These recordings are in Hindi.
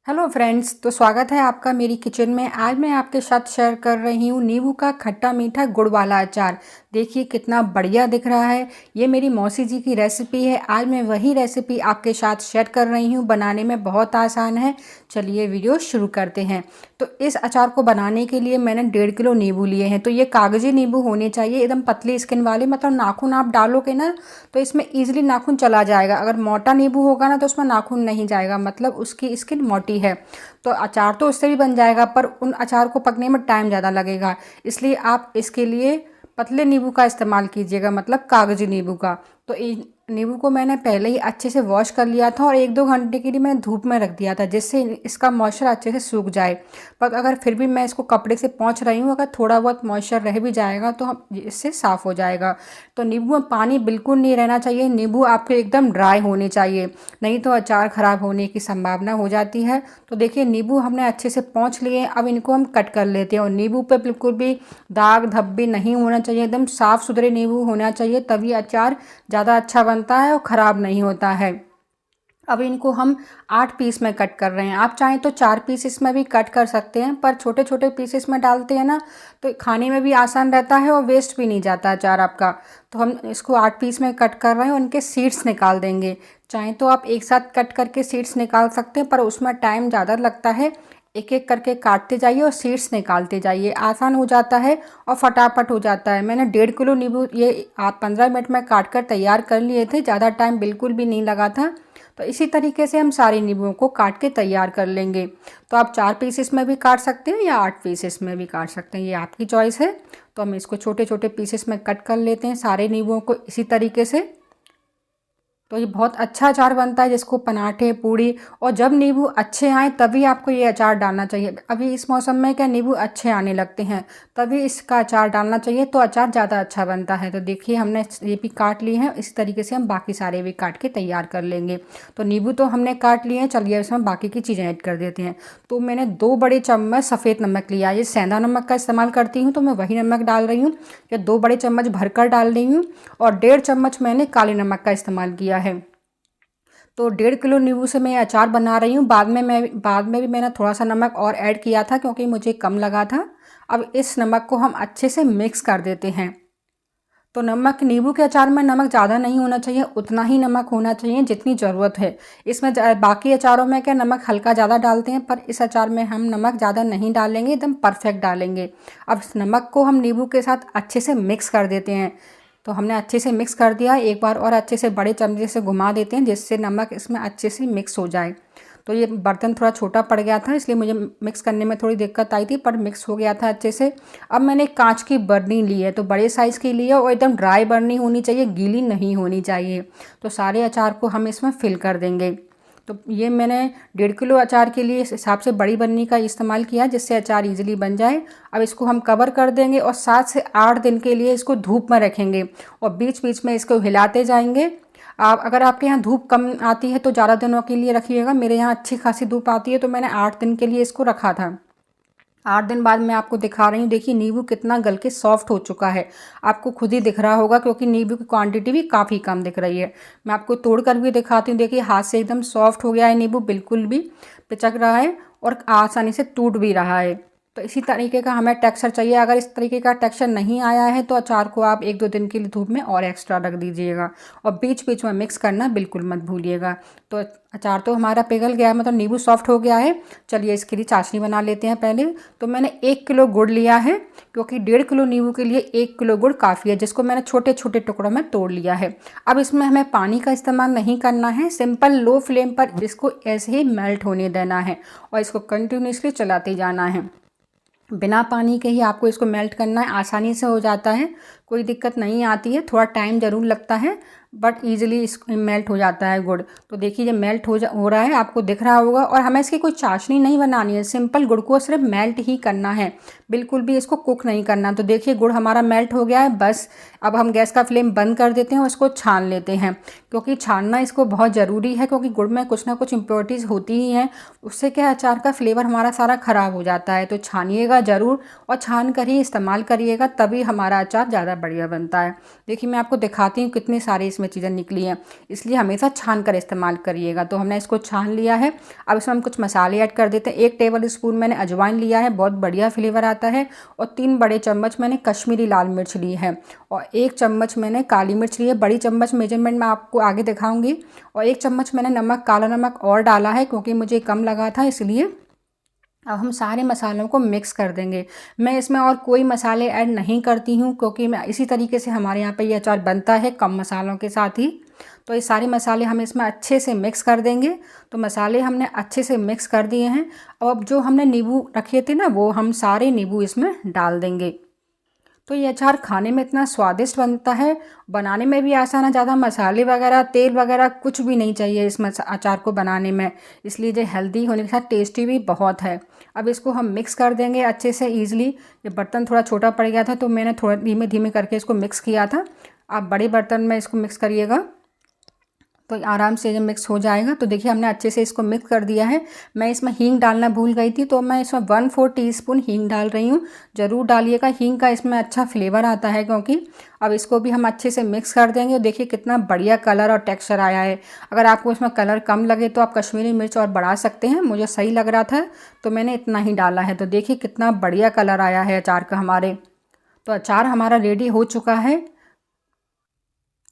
हेलो फ्रेंड्स, तो स्वागत है आपका मेरी किचन में। आज मैं आपके साथ शेयर कर रही हूँ नींबू का खट्टा मीठा गुड़ वाला अचार। देखिए कितना बढ़िया दिख रहा है। ये मेरी मौसी जी की रेसिपी है। आज मैं वही रेसिपी आपके साथ शेयर कर रही हूँ। बनाने में बहुत आसान है। चलिए वीडियो शुरू करते हैं। तो इस अचार को बनाने के लिए मैंने 1.5 किलो नींबू लिए हैं। तो ये कागजी नींबू होने चाहिए, एकदम पतली स्किन वाले। मतलब नाखून आप डालोगे ना तो इसमें ईजिली नाखून चला जाएगा। अगर मोटा नींबू होगा ना तो उसमें नाखून नहीं जाएगा, मतलब उसकी स्किन मोटी है। तो अचार तो उससे भी बन जाएगा, पर उन अचार को पकने में टाइम ज़्यादा लगेगा। इसलिए आप इसके लिए पतले नींबू का इस्तेमाल कीजिएगा, मतलब कागजी नींबू का। तो नींबू को मैंने पहले ही अच्छे से वॉश कर लिया था और 1-2 घंटे के लिए मैंने धूप में रख दिया था, जिससे इसका मॉइस्चर अच्छे से सूख जाए। पर अगर फिर भी मैं इसको कपड़े से पोंछ रही हूँ, अगर थोड़ा बहुत मॉइस्चर रह भी जाएगा तो हम इससे साफ़ हो जाएगा। तो नींबू में पानी बिल्कुल नहीं रहना चाहिए। नींबू आपके एकदम ड्राई होने चाहिए, नहीं तो अचार ख़राब होने की संभावना हो जाती है। तो देखिए नींबू हमने अच्छे से पोंछ लिए। अब इनको हम कट कर लेते हैं। और नींबू पे बिल्कुल भी दाग धब्बे नहीं होना चाहिए, एकदम साफ़ सुथरे नींबू होना चाहिए, तभी अचार ज़्यादा अच्छा बनता है और ख़राब नहीं होता है। अब इनको हम 8 पीस में कट कर रहे हैं। आप चाहें तो 4 पीस इसमें भी कट कर सकते हैं, पर छोटे छोटे पीसेस में डालते हैं ना तो खाने में भी आसान रहता है और वेस्ट भी नहीं जाता अचार आपका। तो हम इसको 8 पीस में कट कर रहे हैं और इनके सीड्स निकाल देंगे। चाहें तो आप एक साथ कट करके सीड्स निकाल सकते हैं, पर उसमें टाइम ज़्यादा लगता है। एक एक करके काटते जाइए और सीड्स निकालते जाइए, आसान हो जाता है और फटाफट हो जाता है। मैंने 1.5 किलो नींबू ये आप 15 मिनट में काट कर तैयार कर लिए थे, ज़्यादा टाइम बिल्कुल भी नहीं लगा था। तो इसी तरीके से हम सारे नींबुओं को काट के तैयार कर लेंगे। तो आप 4 पीसेस में भी काट सकते हैं या 8 पीसेस में भी काट सकते हैं, ये आपकी चॉइस है। तो हम इसको छोटे छोटे पीसेस में कट कर लेते हैं सारे नींबुओं को इसी तरीके से। तो ये बहुत अच्छा अचार बनता है जिसको पराठे पूड़ी, और जब नींबू अच्छे आए तभी आपको ये अचार डालना चाहिए। अभी इस मौसम में क्या नींबू अच्छे आने लगते हैं, तभी इसका अचार डालना चाहिए, तो अचार ज़्यादा अच्छा बनता है। तो देखिए हमने ये भी काट लिए हैं, इस तरीके से हम बाकी सारे भी काट के तैयार कर लेंगे। तो नींबू तो हमने काट लिए हैं, चलिए इसमें बाकी की चीज़ें ऐड कर देते हैं। तो मैंने 2 बड़े चम्मच सफ़ेद नमक लिया। ये सेंधा नमक का इस्तेमाल करती हूँ तो मैं वही नमक डाल रही हूँ। या 2 बड़े चम्मच भरकर डाल रही हूँ। और 1.5 चम्मच मैंने काले नमक का इस्तेमाल किया है। तो 1.5 किलो नींबू से मैं अचार बना रही हूँ। बाद में भी मैंने थोड़ा सा नमक और ऐड किया था क्योंकि मुझे कम लगा था। अब इस नमक को हम अच्छे से मिक्स कर देते हैं। तो नमक, नींबू के अचार में नमक ज़्यादा नहीं होना चाहिए, उतना ही नमक होना चाहिए जितनी ज़रूरत है। इसमें बाकी अचारों में क्या नमक हल्का ज़्यादा डालते हैं, पर इस अचार में हम नमक ज़्यादा नहीं डालेंगे, एकदम परफेक्ट डालेंगे। अब इस नमक को हम नींबू के साथ अच्छे से मिक्स कर देते हैं। तो हमने अच्छे से मिक्स कर दिया। एक बार और अच्छे से बड़े चमचे से घुमा देते हैं जिससे नमक इसमें अच्छे से मिक्स हो जाए। तो ये बर्तन थोड़ा छोटा पड़ गया था, इसलिए मुझे मिक्स करने में थोड़ी दिक्कत आई थी, पर मिक्स हो गया था अच्छे से। अब मैंने कांच की बर्नी ली है, तो बड़े साइज़ की ली है और एकदम ड्राई बर्नी होनी चाहिए, गीली नहीं होनी चाहिए। तो सारे अचार को हम इसमें फिल कर देंगे। तो ये मैंने 1.5 किलो अचार के लिए इस हिसाब से बड़ी बर्नी का इस्तेमाल किया जिससे अचार ईजिली बन जाए। अब इसको हम कवर कर देंगे और 7 से 8 दिन के लिए इसको धूप में रखेंगे और बीच बीच में इसको हिलाते जाएंगे। आप अगर आपके यहाँ धूप कम आती है तो ज़्यादा दिनों के लिए रखिएगा। मेरे यहाँ अच्छी खासी धूप आती है तो मैंने 8 दिन के लिए इसको रखा था। 8 दिन बाद मैं आपको दिखा रही हूँ। देखिए नींबू कितना गल के सॉफ्ट हो चुका है, आपको खुद ही दिख रहा होगा क्योंकि नींबू की क्वांटिटी भी काफ़ी कम दिख रही है। मैं आपको तोड़ कर भी दिखाती हूँ। देखिए हाथ से एकदम सॉफ्ट हो गया है नींबू, बिल्कुल भी पिचक रहा है और आसानी से टूट भी रहा है। तो इसी तरीके का हमें टेक्सचर चाहिए। अगर इस तरीके का टेक्सचर नहीं आया है तो अचार को आप 1-2 दिन के लिए धूप में और एक्स्ट्रा रख दीजिएगा और बीच बीच में मिक्स करना बिल्कुल मत भूलिएगा। तो अचार तो हमारा पिघल गया है, मतलब नींबू सॉफ्ट हो गया है। चलिए इसके लिए चाशनी बना लेते हैं पहले। तो मैंने 1 किलो गुड़ लिया है क्योंकि 1.5 किलो नींबू के लिए 1 किलो गुड़ काफ़ी है, जिसको मैंने छोटे छोटे टुकड़ों में तोड़ लिया है। अब इसमें हमें पानी का इस्तेमाल नहीं करना है, सिंपल लो फ्लेम पर इसको ऐसे ही मेल्ट होने देना है और इसको कंटिन्यूसली चलाते जाना है। बिना पानी के ही आपको इसको मेल्ट करना है, आसानी से हो जाता है, कोई दिक्कत नहीं आती है। थोड़ा टाइम ज़रूर लगता है बट ईजिली इस मेल्ट हो जाता है गुड़। तो देखिए ये मेल्ट हो रहा है, आपको दिख रहा होगा। और हमें इसकी कोई चाशनी नहीं बनानी है, सिंपल गुड़ को सिर्फ मेल्ट ही करना है, बिल्कुल भी इसको कुक नहीं करना। तो देखिए गुड़ हमारा मेल्ट हो गया है। बस अब हम गैस का फ्लेम बंद कर देते हैं और इसको छान लेते हैं, क्योंकि छानना इसको बहुत ज़रूरी है क्योंकि गुड़ में कुछ ना कुछ इम्प्योरिटीज़ होती ही हैं। उससे क्या अचार का फ्लेवर हमारा सारा ख़राब हो जाता है। तो छानिएगा ज़रूर और छान कर ही इस्तेमाल करिएगा, तभी हमारा अचार ज़्यादा बढ़िया बनता है। देखिए मैं आपको दिखाती हूँ कितने सारे इसमें इसमें चीज़ें निकली हैं, इसलिए हमेशा छान कर इस्तेमाल करिएगा। तो हमने इसको छान लिया है। अब इसमें हम कुछ मसाले ऐड कर देते हैं। 1 टेबल स्पून मैंने अजवाइन लिया है, बहुत बढ़िया फ्लेवर आता है। और 3 बड़े चम्मच मैंने कश्मीरी लाल मिर्च ली है और 1 चम्मच मैंने काली मिर्च ली है। बड़ी चम्मच मेजरमेंट मैं आपको आगे दिखाऊंगी। और 1 चम्मच मैंने नमक, काला नमक और डाला है क्योंकि मुझे कम लगा था, इसलिए। अब हम सारे मसालों को मिक्स कर देंगे। मैं इसमें और कोई मसाले ऐड नहीं करती हूँ क्योंकि मैं इसी तरीके से हमारे यहाँ पे ये अचार बनता है, कम मसालों के साथ ही। तो ये सारे मसाले हम इसमें अच्छे से मिक्स कर देंगे। तो मसाले हमने अच्छे से मिक्स कर दिए हैं। अब जो हमने नींबू रखे थे ना, वो हम सारे नींबू इसमें डाल देंगे। तो ये अचार खाने में इतना स्वादिष्ट बनता है, बनाने में भी आसान है। ज़्यादा मसाले वगैरह, तेल वगैरह कुछ भी नहीं चाहिए इस अचार को बनाने में, इसलिए ये हेल्दी होने के साथ टेस्टी भी बहुत है। अब इसको हम मिक्स कर देंगे अच्छे से ईज़िली। ये बर्तन थोड़ा छोटा पड़ गया था तो मैंने थोड़ा धीमे धीमे करके इसको मिक्स किया था। आप बड़े बर्तन में इसको मिक्स करिएगा तो आराम से जब मिक्स हो जाएगा। तो देखिए हमने अच्छे से इसको मिक्स कर दिया है। मैं इसमें हींग डालना भूल गई थी, तो मैं इसमें 1/4 टीस्पून हींग डाल रही हूँ। ज़रूर डालिएगा, हींग का इसमें अच्छा फ्लेवर आता है क्योंकि। अब इसको भी हम अच्छे से मिक्स कर देंगे। देखिए कितना बढ़िया कलर और टेक्सचर आया है। अगर आपको इसमें कलर कम लगे तो आप कश्मीरी मिर्च और बढ़ा सकते हैं। मुझे सही लग रहा था तो मैंने इतना ही डाला है। तो देखिए कितना बढ़िया कलर आया है अचार का हमारे। तो अचार हमारा रेडी हो चुका है।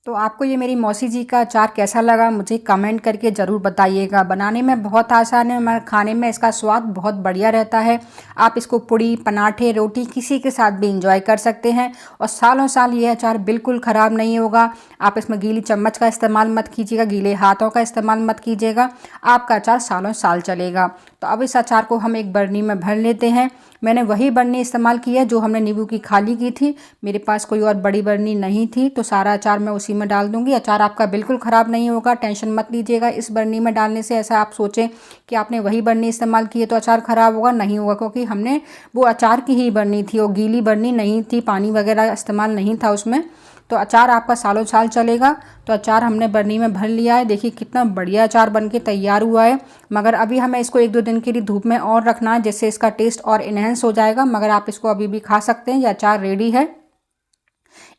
तो आपको ये मेरी मौसी जी का अचार कैसा लगा मुझे कमेंट करके ज़रूर बताइएगा। बनाने में बहुत आसान है, मगर खाने में इसका स्वाद बहुत बढ़िया रहता है। आप इसको पूड़ी, पराठे, रोटी किसी के साथ भी इंजॉय कर सकते हैं और सालों साल ये अचार बिल्कुल ख़राब नहीं होगा। आप इसमें गीली चम्मच का इस्तेमाल मत कीजिएगा, गीले हाथों का इस्तेमाल मत कीजिएगा, आपका अचार सालों साल चलेगा। तो अब इस अचार को हम एक बर्नी में भर लेते हैं। मैंने वही बर्नी इस्तेमाल की है जो हमने नींबू की खाली की थी। मेरे पास कोई और बड़ी बर्नी नहीं थी, तो सारा अचार मैं उसी में डाल दूंगी। अचार आपका बिल्कुल ख़राब नहीं होगा, टेंशन मत लीजिएगा। इस बर्नी में डालने से ऐसा आप सोचें कि आपने वही बर्नी इस्तेमाल की है तो अचार ख़राब होगा, नहीं होगा, क्योंकि हमने वो अचार की ही बर्नी थी, वो गीली बर्नी नहीं थी, पानी वगैरह इस्तेमाल नहीं था उसमें। तो अचार आपका सालों साल चलेगा। तो अचार हमने बर्नी में भर लिया है। देखिए कितना बढ़िया अचार बनके तैयार हुआ है। मगर अभी हमें इसको 1-2 दिन के लिए धूप में और रखना है, जिससे इसका टेस्ट और इन्हेंस हो जाएगा। मगर आप इसको अभी भी खा सकते हैं, ये अचार रेडी है।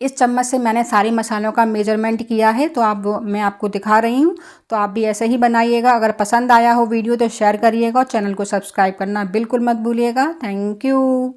इस चम्मच से मैंने सारे मसालों का मेजरमेंट किया है, तो मैं आपको दिखा रही हूँ। तो आप भी ऐसे ही बनाइएगा। अगर पसंद आया हो वीडियो तो शेयर करिएगा और चैनल को सब्सक्राइब करना बिल्कुल मत भूलिएगा। Thank you.